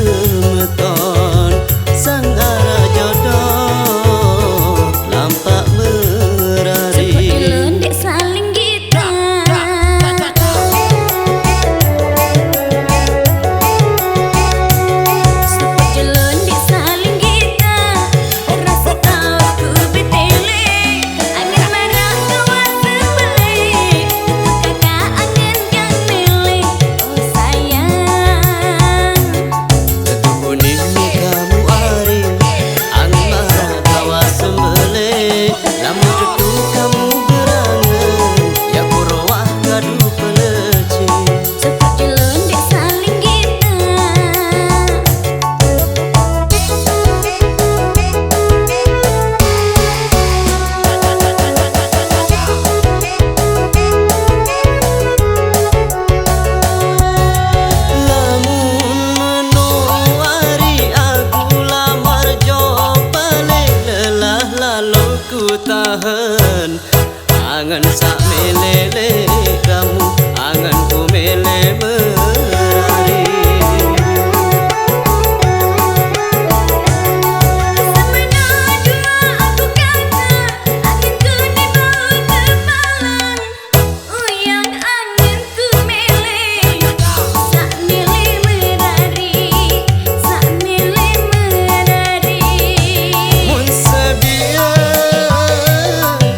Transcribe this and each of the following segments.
semeton sang arah jodoh lampak berari. Seperti lendek saling kita, seperti lendek saling kita. Rasa tahu ku betele, angin marah kawan sebeli. Kakak angin yang milih, oh sayang. Ketuk kuning kamu ari, angin marah kawa sembelih. Lamun ketuk kamu berangan, ya kurwah kadu peleci. Seperti lendek saling kita. Lamun menowari aku lamar jopale, lelah lalu ku tahan. Angan sak melele kamu, angan ku mele berari. Semena dua aku kata, anginku di bawah tepalan. Uyang anginku milih, sak milih merari, sak milih merari. Mun sedia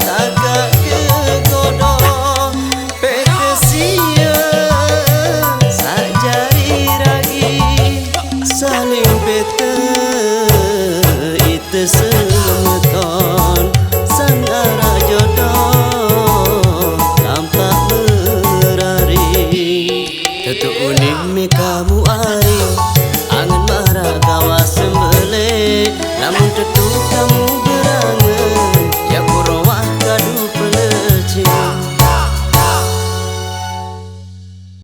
tagak kegodoh pekesia sajari ragi saling bete itu semeton sang arah jodoh tampak berari. Tetuk uning me kamu ari, angin marah kawa sembelih. Namun tetuk kamu